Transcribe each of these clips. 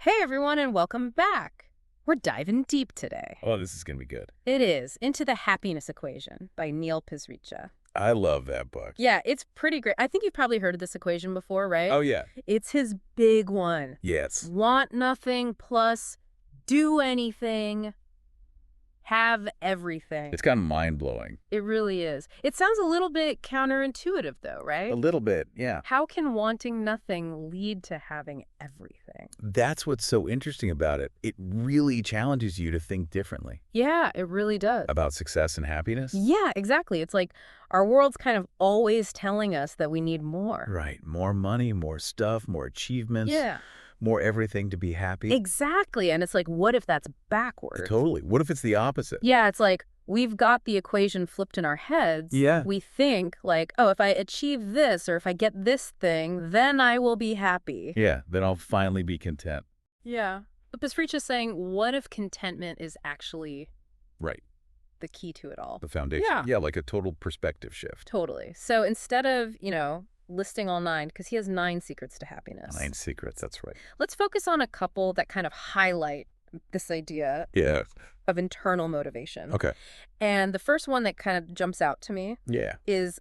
Hey everyone, and welcome back. We're diving deep today. Oh, this is going to be good. It is Into the Happiness Equation by Neil Pasricha. I love that book. Yeah, it's pretty great. I think you've probably heard of this equation before, right? Oh, yeah. It's his big one. Yes. Want nothing plus do anything, have everything. It's kind of mind-blowing. It really is. It sounds a little bit counterintuitive though, right? A little bit, yeah. How can wanting nothing lead to having everything? That's what's so interesting about it. It really challenges you to think differently Yeah, it really does. about success and happiness. Yeah, exactly. It's like our world's kind of always telling us that we need more. Right. More money, more stuff, more achievements, Yeah, more everything to be happy. exactly. And it's like, what if that's backwards? Totally. What if it's the opposite? Yeah, it's like we've got the equation flipped in our heads. Yeah. We think like, oh, if I achieve this or if I get this thing, then I will be happy. Yeah, then I'll finally be content. Yeah. But Pasricha's saying, what if contentment is actually Right. the key to it all? The foundation. Yeah. Yeah, like a total perspective shift. Totally. So instead of, listing all 9, because he has 9 secrets to happiness. 9 secrets, that's right. Let's focus on a couple that kind of highlight this idea Yeah. of internal motivation. Okay. And the first one that kind of jumps out to me Yeah. is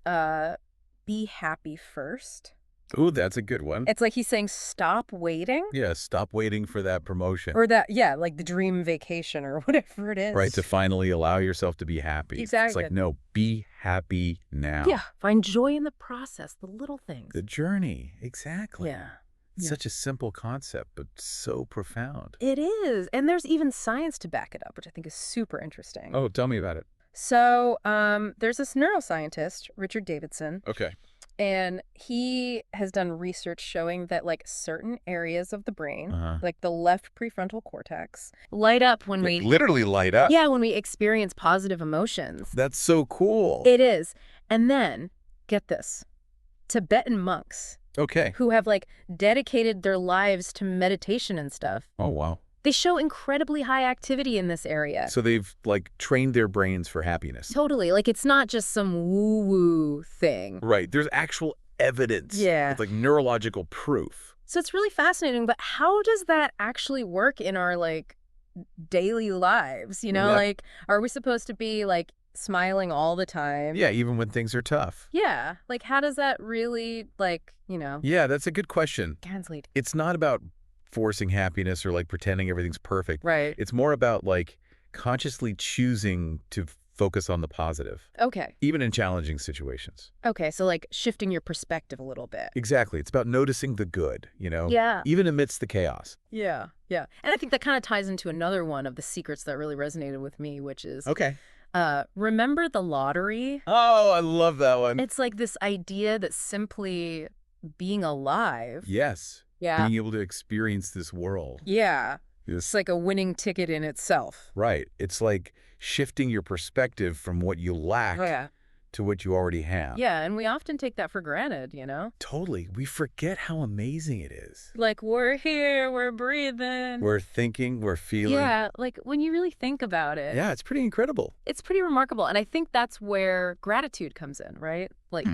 be happy first. Ooh, that's a good one. It's like he's saying stop waiting. Yeah, stop waiting for that promotion. Or that, yeah, like the dream vacation or whatever it is. Right, to finally allow yourself to be happy. Exactly. It's like, no, be happy now. Yeah, find joy in the process, the little things. The journey, exactly. Yeah. It's Yeah. such a simple concept, but so profound. It is. And there's even science to back it up, which I think is super interesting. Oh, tell me about it. So there's this neuroscientist, Richard Davidson, Okay. and he has done research showing that like certain areas of the brain, Uh-huh. like the left prefrontal cortex, light up when we literally light up. when we experience positive emotions. That's so cool. It is. And then, get this, Tibetan monks Okay. who have like dedicated their lives to meditation and stuff, Oh, wow. they show incredibly high activity in this area. So they've, like, trained their brains for happiness. Totally. Like it's not just some woo-woo thing. Right. There's actual evidence. Yeah. It's like neurological proof. So it's really fascinating, but how does that actually work in our like daily lives? Yeah. Like are we supposed to be like smiling all the time? Yeah, even when things are tough. Yeah. Like how does that really like, Yeah, that's a good question. translate? It's not about forcing happiness or like pretending everything's perfect. Right. It's more about like consciously choosing to focus on the positive, Okay. even in challenging situations. Okay. So like shifting your perspective a little bit. Exactly. It's about noticing the good, Yeah. even amidst the chaos. Yeah. Yeah. And I think that kind of ties into another one of the secrets that really resonated with me, which is Okay. remember the lottery? Oh, I love that one. It's like this idea that simply being alive. Yes. Yeah. Being able to experience this world. Yeah. This, It's like a winning ticket in itself. right. It's like shifting your perspective from what you lack Yeah. to what you already have. Yeah, and we often take that for granted, Totally. We forget how amazing it is. Like, we're here, we're breathing. We're thinking, we're feeling. Yeah, like when you really think about it, Yeah, it's pretty incredible. it's pretty remarkable. And I think that's where gratitude comes in, right? Like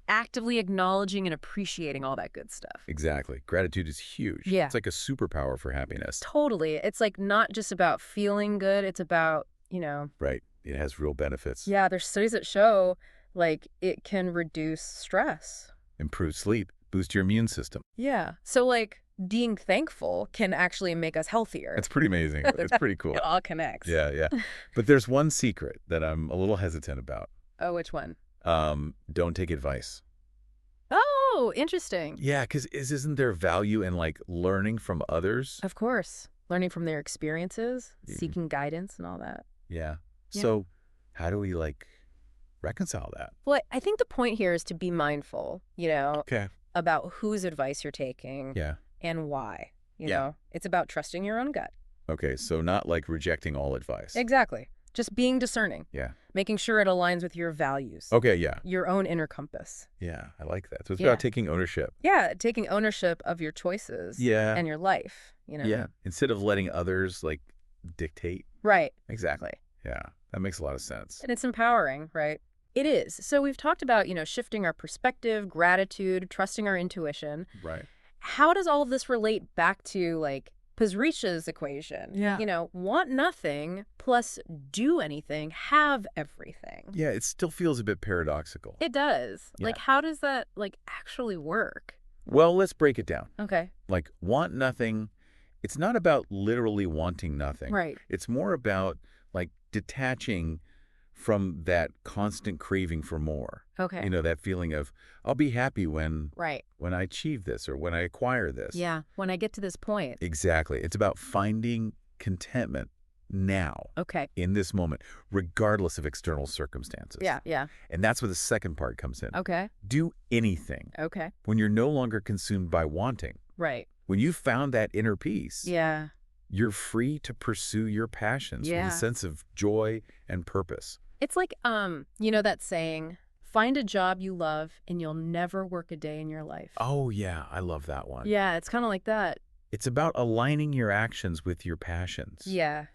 actively acknowledging and appreciating all that good stuff. Exactly. Gratitude is huge. Yeah. It's like a superpower for happiness. Totally. It's like not just about feeling good, it's about, Right. It has real benefits. yeah, there's studies that show like it can reduce stress. Improve sleep, boost your immune system. Yeah. So like being thankful can actually make us healthier. That's pretty amazing. It's pretty cool. It all connects. Yeah, yeah. But there's one secret that I'm a little hesitant about. Oh, which one? Don't take advice. Oh, interesting. Yeah, because isn't there value in like learning from others? Of course. Learning from their experiences, Mhm. seeking guidance and all that. Yeah. Yeah. So how do we like reconcile that? Well, I think the point here is to be mindful, Okay. about whose advice you're taking Yeah. and why. You Yeah. know, it's about trusting your own gut. Okay. So not like rejecting all advice. Exactly. Just being discerning, Yeah. making sure it aligns with your values, Okay. Yeah. your own inner compass. Yeah. I like that. So it's Yeah. about taking ownership. Yeah, taking ownership of your choices Yeah. and your life, Yeah. Instead of letting others like dictate. Right. Exactly. Yeah. That makes a lot of sense. And it's empowering, right? It is. So we've talked about, shifting our perspective, gratitude, trusting our intuition. Right. How does all of this relate back to like Pasricha's equation. Yeah. You know, want nothing plus do anything, have everything. Yeah, it still feels a bit paradoxical. It does. Yeah. Like, how does that, like, actually work? Well, let's break it down. Okay. Like, want nothing, it's not about literally wanting nothing. Right. It's more about, like, detaching from that constant craving for more. Okay. You know, that feeling of, I'll be happy when Right. I achieve this or when I acquire this. Yeah. When I get to this point. Exactly. It's about finding contentment now, Okay. in this moment, regardless of external circumstances. Yeah. Yeah. And that's where the second part comes in. Okay. Do anything Okay. when you're no longer consumed by wanting. Right. When you've found that inner peace, Yeah. you're free to pursue your passions with Yeah. a sense of joy and purpose. It's like, you know that saying, find a job you love and you'll never work a day in your life. Oh, yeah, I love that one. Yeah, it's kind of like that. It's about aligning your actions with your passions, Yeah.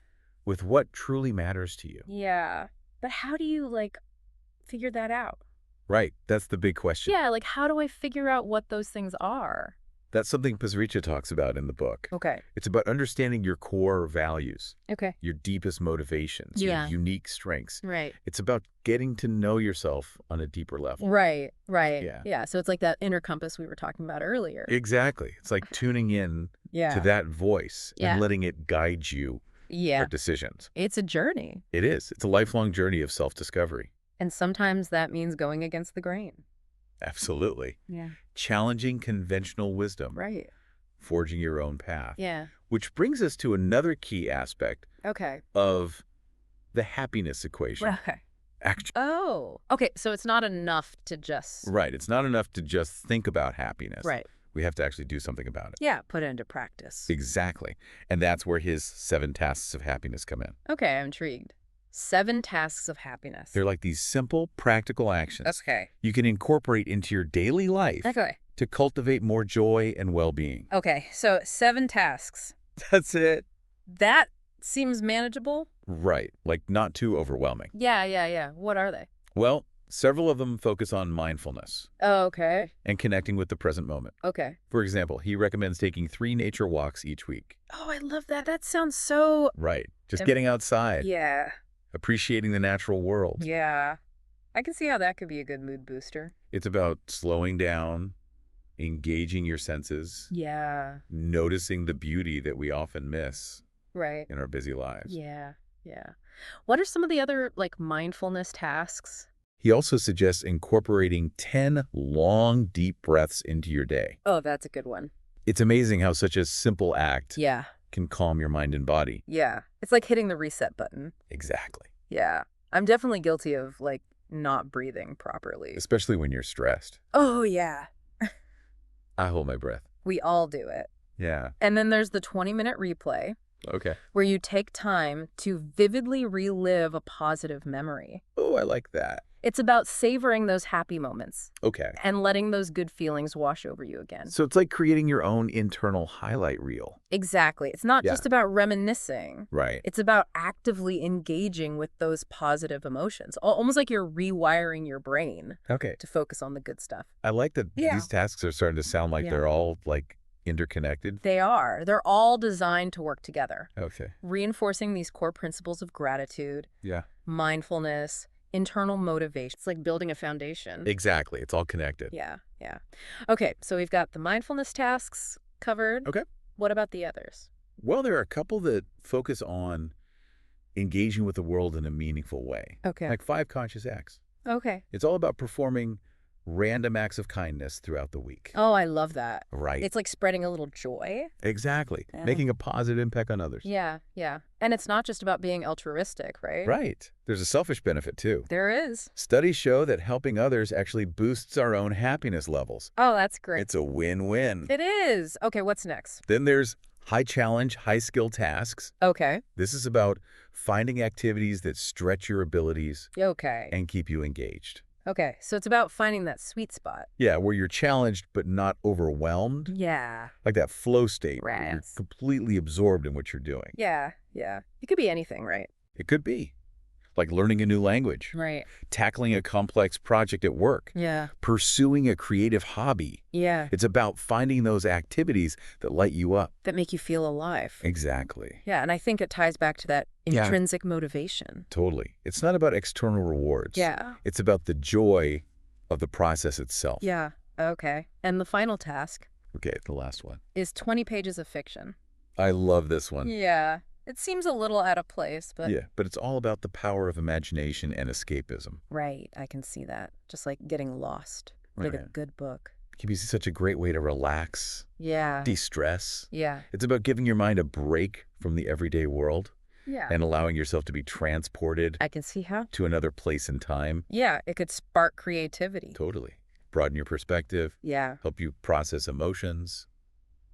with what truly matters to you. Yeah. But how do you, like, figure that out? Right, that's the big question. Yeah, like, how do I figure out what those things are? That's something Pasricha talks about in the book. Okay. It's about understanding your core values, Okay. your deepest motivations, Yeah. your unique strengths. Right. It's about getting to know yourself on a deeper level. Right. Right. Yeah. Yeah. So it's like that inner compass we were talking about earlier. Exactly. It's like tuning in Yeah. to that voice Yeah. and letting it guide you Yeah. for decisions. It's a journey. It is. It's a lifelong journey of self-discovery. And sometimes that means going against the grain. Absolutely. Yeah. Challenging conventional wisdom, Right. forging your own path. Yeah. Which brings us to another key aspect Okay. of the happiness equation. Okay. Actually, Oh. Okay. So it's not enough to just. right. It's not enough to just think about happiness. Right. We have to actually do something about it. Yeah. Put it into practice. Exactly. And that's where his 7 tasks of happiness come in. Okay. I'm intrigued. 7 tasks of happiness. They're like these simple, practical actions Okay. you can incorporate into your daily life Okay. to cultivate more joy and well-being. Okay. So 7 tasks. That's it. That seems manageable. Right. Like not too overwhelming. Yeah. Yeah. Yeah. What are they? Well, several of them focus on mindfulness Oh, okay. and connecting with the present moment. Okay. For example, he recommends taking 3 nature walks each week. Oh, I love that. That sounds so. Right. Just Im- getting outside, Yeah. appreciating the natural world. Yeah. I can see how that could be a good mood booster. It's about slowing down, engaging your senses, Yeah. noticing the beauty that we often miss Right. in our busy lives. Yeah. Yeah. What are some of the other, like, mindfulness tasks? He also suggests incorporating 10 long, deep breaths into your day. Oh, that's a good one. It's amazing how such a simple act Yeah. can calm your mind and body. Yeah. It's like hitting the reset button. Exactly. Yeah. I'm definitely guilty of, like, not breathing properly. Especially when you're stressed. Oh, yeah. I hold my breath. We all do it. Yeah. And then there's the 20-minute replay Okay. where you take time to vividly relive a positive memory. Oh, I like that. It's about savoring those happy moments Okay. and letting those good feelings wash over you again. So it's like creating your own internal highlight reel. Exactly. It's not Yeah. just about reminiscing. Right. It's about actively engaging with those positive emotions, almost like you're rewiring your brain Okay. to focus on the good stuff. I like that Yeah. these tasks are starting to sound like Yeah. they're all like interconnected. They are. They're all designed to work together, Okay. reinforcing these core principles of gratitude, Yeah. mindfulness, internal motivation. It's like building a foundation. Exactly. It's all connected. Yeah, yeah. Okay, so we've got the mindfulness tasks covered. Okay. What about the others? Well, there are a couple that focus on engaging with the world in a meaningful way. Okay. Like 5 conscious acts. Okay. It's all about performing random acts of kindness throughout the week. Oh, I love that. Right. It's like spreading a little joy. Exactly. Yeah. Making a positive impact on others. Yeah, yeah. And it's not just about being altruistic, right? Right. There's a selfish benefit too. There is. Studies show that helping others actually boosts our own happiness levels. Oh, that's great. It's a win-win. It is. Okay, what's next? Then there's high challenge, high skill tasks. Okay. This is about finding activities that stretch your abilities Okay. and keep you engaged. Okay, so it's about finding that sweet spot. Yeah, where you're challenged but not overwhelmed. Yeah. Like that flow state where you're Right. completely absorbed in what you're doing. Yeah, yeah. It could be anything, right? It could be. like learning a new language, Right. tackling a complex project at work, Yeah. pursuing a creative hobby. Yeah. It's about finding those activities that light you up. That make you feel alive. Exactly. Yeah, and I think it ties back to that Yeah. intrinsic motivation. Totally. It's not about external rewards. Yeah. It's about the joy of the process itself. Yeah. Okay. And the final task Okay, the last one. is 20 pages of fiction. I love this one. Yeah. It seems a little out of place, but... Yeah, but it's all about the power of imagination and escapism. Right. I can see that. Just like getting lost with a Right. good book. It can be such a great way to relax, Yeah. de-stress. Yeah. It's about giving your mind a break from the everyday world Yeah. and allowing yourself to be transported I can see how. to another place and time. Yeah. It could spark creativity. Totally. Broaden your perspective, Yeah. help you process emotions.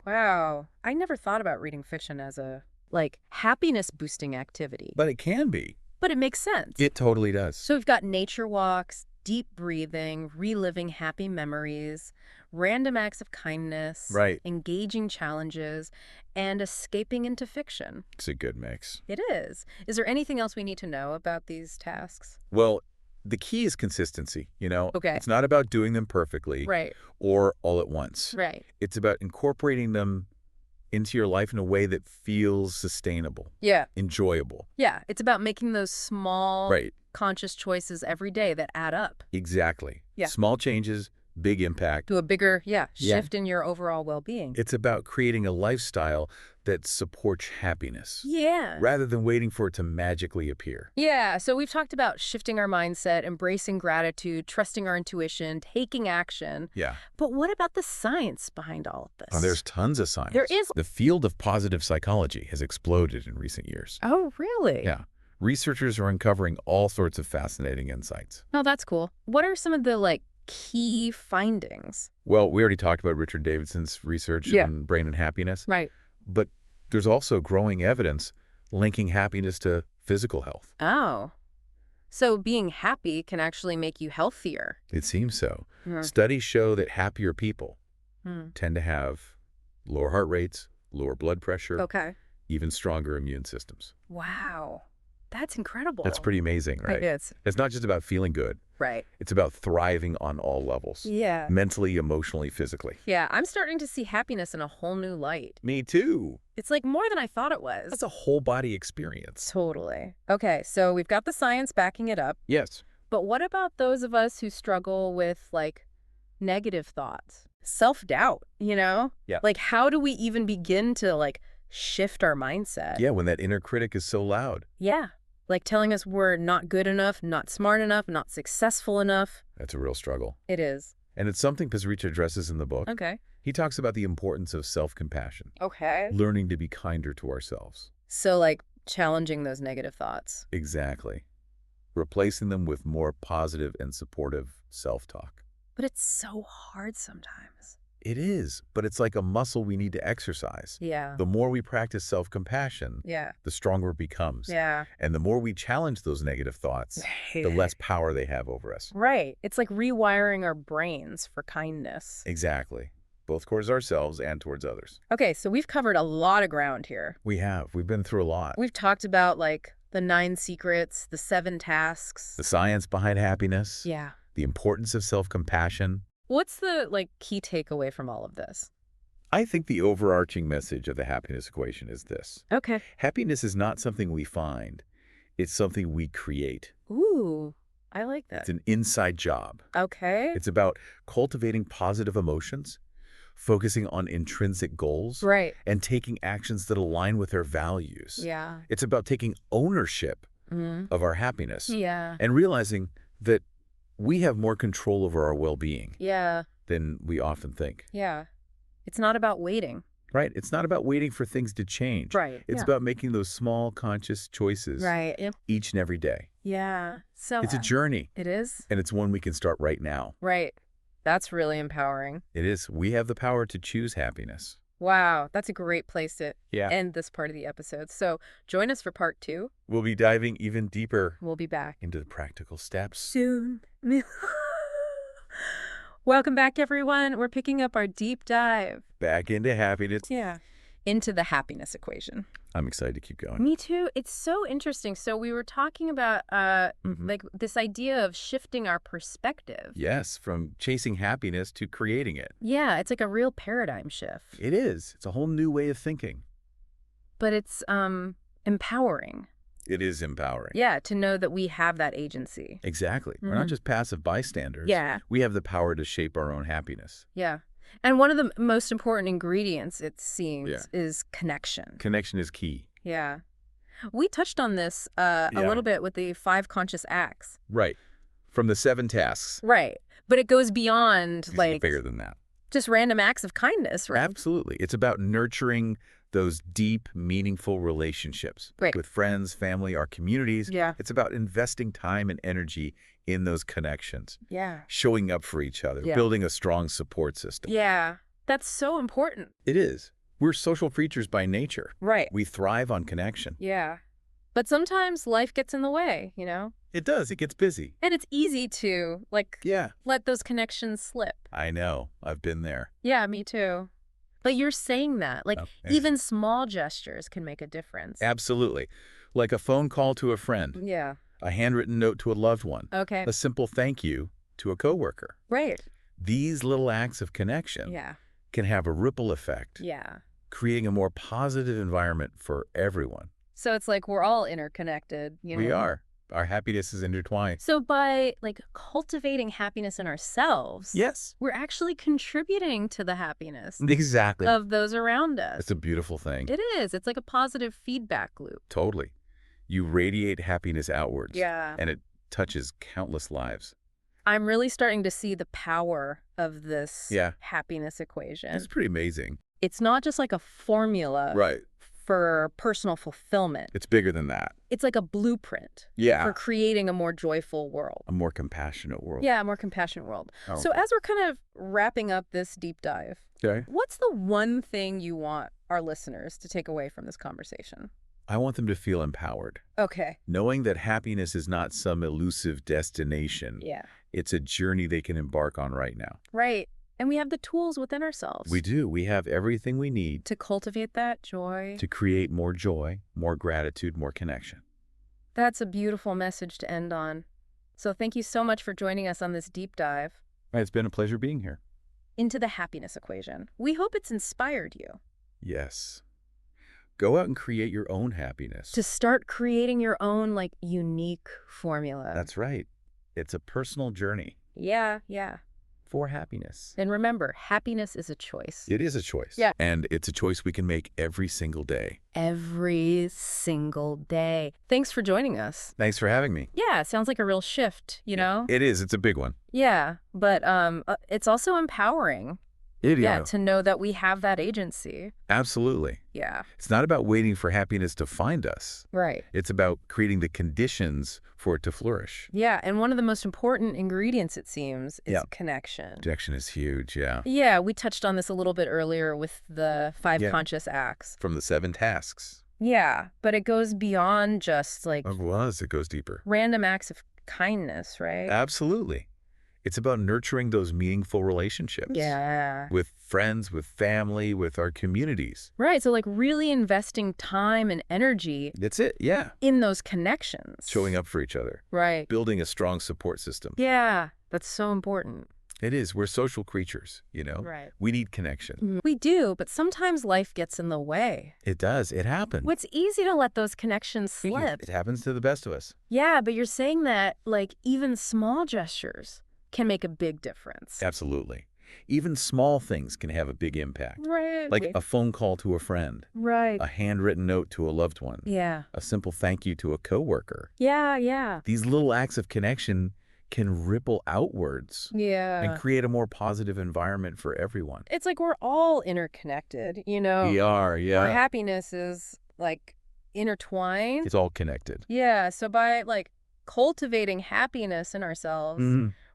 Wow. I never thought about reading fiction as a, like, happiness-boosting activity. But it can be. But it makes sense. It totally does. So we've got nature walks, deep breathing, reliving happy memories, random acts of kindness, Right. engaging challenges, and escaping into fiction. It's a good mix. It is. Is there anything else we need to know about these tasks? Well, the key is consistency, you know? Okay. It's not about doing them perfectly Right, or all at once. right. It's about incorporating them into your life in a way that feels sustainable, Yeah, enjoyable. yeah. It's about making those small, Right. conscious choices every day that add up Exactly. Yeah. Small changes, big impact. to a bigger, Yeah. shift in your overall well-being. It's about creating a lifestyle that supports happiness Yeah. rather than waiting for it to magically appear. Yeah, so we've talked about shifting our mindset, embracing gratitude, trusting our intuition, taking action. Yeah. But what about the science behind all of this? Oh, there's tons of science. There is. The field of positive psychology has exploded in recent years. Oh, really? Yeah. Researchers are uncovering all sorts of fascinating insights. Oh, that's cool. What are some of the, like, key findings? Well, we already talked about Richard Davidson's research Yeah. on brain and happiness, Right. but there's also growing evidence linking happiness to physical health. Oh. So being happy can actually make you healthier. It seems so. Hmm. Studies show that happier people Hmm. tend to have lower heart rates, lower blood pressure, Okay. even stronger immune systems. Wow. That's incredible. That's pretty amazing, right? It is. It's not just about feeling good. Right. It's about thriving on all levels, Yeah. mentally, emotionally, physically. Yeah, I'm starting to see happiness in a whole new light. Me too. It's like more than I thought it was. That's a whole body experience. Totally. Okay, so we've got the science backing it up, Yes. but what about those of us who struggle with, like, negative thoughts? Self-doubt, you know? Yeah. Like, how do we even begin to, like, shift our mindset? Yeah, when that inner critic is so loud. Yeah. Like telling us we're not good enough, not smart enough, not successful enough. That's a real struggle. It is. And it's something Pasricha addresses in the book. Okay. He talks about the importance of self-compassion, Okay. learning to be kinder to ourselves. So, like, challenging those negative thoughts. Exactly. Replacing them with more positive and supportive self-talk. But it's so hard sometimes. It is, but it's like a muscle we need to exercise. Yeah. The more we practice self-compassion, Yeah. the stronger it becomes. Yeah. And the more we challenge those negative thoughts, the less power they have over us. Right. It's like rewiring our brains for kindness. Exactly. Both towards ourselves and towards others. Okay, so we've covered a lot of ground here. We have. We've been through a lot. We've talked about, like, the 9 secrets, the 7 tasks. The science behind happiness. Yeah. The importance of self-compassion. What's the, like, key takeaway from all of this? I think the overarching message of the happiness equation is this. Okay. Happiness is not something we find. It's something we create. Ooh, I like that. It's an inside job. Okay. It's about cultivating positive emotions, focusing on intrinsic goals, Right. and taking actions that align with our values. Yeah. It's about taking ownership Mm-hmm. of our happiness Yeah. and realizing that we have more control over our well-being Yeah. than we often think. Yeah. It's not about waiting. Right? It's not about waiting for things to change. Right. It's yeah. about making those small conscious choices Right. Yep. each and every day. Yeah. So It's a journey, it is. and it's one we can start right now. Right. That's really empowering. It is. We have the power to choose happiness. Wow. That's a great place to Yeah. end this part of the episode. So join us for part 2. We'll be diving even deeper We'll be back into the practical steps. soon. Welcome back, everyone. We're picking up our deep dive. Back into happiness. Yeah. into the happiness equation. I'm excited to keep going. Me too. It's so interesting. So we were talking about like this idea of shifting our perspective. Yes, from chasing happiness to creating it. Yeah, it's like a real paradigm shift. It is. It's a whole new way of thinking. But it's empowering. It is empowering. Yeah, to know that we have that agency. Exactly. We're not just passive bystanders. Yeah. We have the power to shape our own happiness. Yeah. And one of the most important ingredients, it seems, is connection. Connection is key. Yeah. We touched on this a little bit with the 5 conscious acts. Right. From the 7 tasks. Right. But it goes beyond, It's like, bigger than that. just random acts of kindness, right? Absolutely. It's about nurturing those deep, meaningful relationships Great. with friends, family, our communities. Yeah. It's about investing time and energy in those connections, Yeah. showing up for each other, Yeah. building a strong support system. Yeah. That's so important. It is. We're social creatures by nature. Right. We thrive on connection. Yeah. But sometimes life gets in the way, you know? It does. It gets busy. And it's easy to, like, Yeah. let those connections slip. I know. I've been there. Yeah, me too. But you're saying that, like, Okay. even small gestures can make a difference. Absolutely. Like a phone call to a friend, Yeah. a handwritten note to a loved one, Okay. a simple thank you to a coworker. Right. These little acts of connection Yeah. can have a ripple effect, Yeah. creating a more positive environment for everyone. So it's like we're all interconnected, you know? We are. Our happiness is intertwined. So by, like, cultivating happiness in ourselves, Yes. we're actually contributing to the happiness Exactly. of those around us. It's a beautiful thing. It is. It's like a positive feedback loop. Totally. You radiate happiness outwards. Yeah. And it touches countless lives. I'm really starting to see the power of this happiness equation. It's pretty amazing. It's not just like a formula Right. for personal fulfillment. It's bigger than that. It's like a blueprint Yeah. for creating a more joyful world. A more compassionate world. Yeah, a more compassionate world. Oh. So as we're kind of wrapping up this deep dive, Okay. what's the one thing you want our listeners to take away from this conversation? I want them to feel empowered, Okay. knowing that happiness is not some elusive destination. Yeah. It's a journey they can embark on right now. Right. And we have the tools within ourselves. We do. We have everything we need to cultivate that joy. to create more joy, more gratitude, more connection. That's a beautiful message to end on. So thank you so much for joining us on this deep dive It's been a pleasure being here. into the happiness equation. We hope it's inspired you Yes. Go out and create your own happiness. to start creating your own, like, unique formula. That's right. It's a personal journey Yeah, yeah. for happiness. And remember, happiness is a choice. It is a choice. Yeah. And it's a choice we can make every single day. Every single day. Thanks for joining us. Thanks for having me. Yeah, sounds like a real shift, you know? It is. It's a big one. Yeah, but it's also empowering. It is. Yeah, to know that we have that agency. Absolutely. Yeah. It's not about waiting for happiness to find us. Right. It's about creating the conditions for it to flourish. Yeah, and one of the most important ingredients, it seems, is connection. Connection is huge, yeah. Yeah, we touched on this a little bit earlier with the 5 Yeah. conscious acts. From the 7 tasks. Yeah, but it goes beyond just, like, It goes deeper. random acts of kindness, right? Absolutely. It's about nurturing those meaningful relationships. Yeah. With friends, with family, with our communities. Right, so, like, really investing time and energy That's it, yeah. in those connections. Showing up for each other. Right. Building a strong support system. Yeah, that's so important. It is. We're social creatures, you know? Right. We need connection. We do, but sometimes life gets in the way. It does. It happens. It's easy to let those connections slip. It happens to the best of us. Yeah, but you're saying that, like, even small gestures can make a big difference. Absolutely. Even small things can have a big impact. Right. Like a phone call to a friend, Right. a handwritten note to a loved one, Yeah. a simple thank you to a coworker. Yeah, yeah. These little acts of connection can ripple outwards Yeah. and create a more positive environment for everyone. It's like we're all interconnected, you know? We are, Our yeah. happiness is, like, intertwined. It's all connected. Yeah, so by, like, cultivating happiness in ourselves,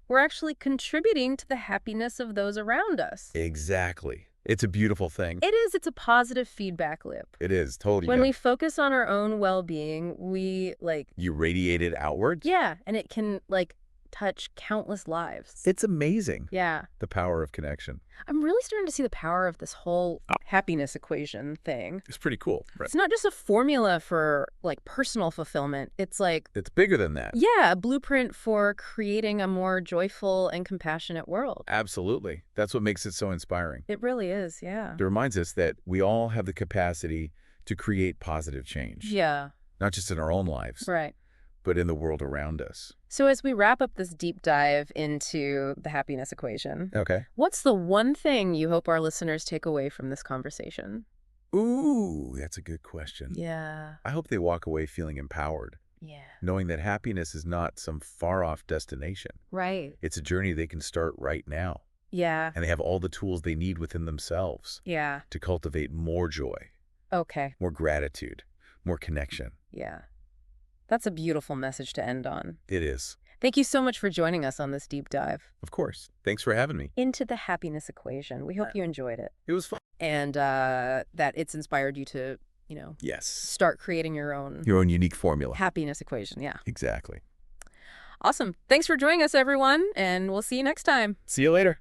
we're actually contributing to the happiness of those around us. Exactly. It's a beautiful thing. It is. It's a positive feedback loop. It is, totally. When we focus on our own well-being, we, like, You radiate it outwards? yeah, and it can, like, touch countless lives. It's amazing, Yeah. the power of connection. I'm really starting to see the power of this whole happiness equation thing. It's pretty cool. Right. It's not just a formula for, like, personal fulfillment. It's like, It's bigger than that. yeah, a blueprint for creating a more joyful and compassionate world. Absolutely. That's what makes it so inspiring. It really is, yeah. It reminds us that we all have the capacity to create positive change, Yeah, not just in our own lives, right. but in the world around us. So as we wrap up this deep dive into the happiness equation, Okay. what's the one thing you hope our listeners take away from this conversation? Ooh, that's a good question. Yeah, I hope they walk away feeling empowered, yeah. knowing that happiness is not some far-off destination. Right. It's a journey they can start right now, Yeah, and they have all the tools they need within themselves yeah. to cultivate more joy, Okay, more gratitude, more connection. yeah. That's a beautiful message to end on. It is. Thank you so much for joining us on this deep dive Of course. Thanks for having me. into the happiness equation. We hope you enjoyed it It was fun. and that it's inspired you to, Yes. start creating your own Your own unique formula. happiness equation. Yeah. Exactly. Awesome. Thanks for joining us, everyone, and we'll see you next time. See you later.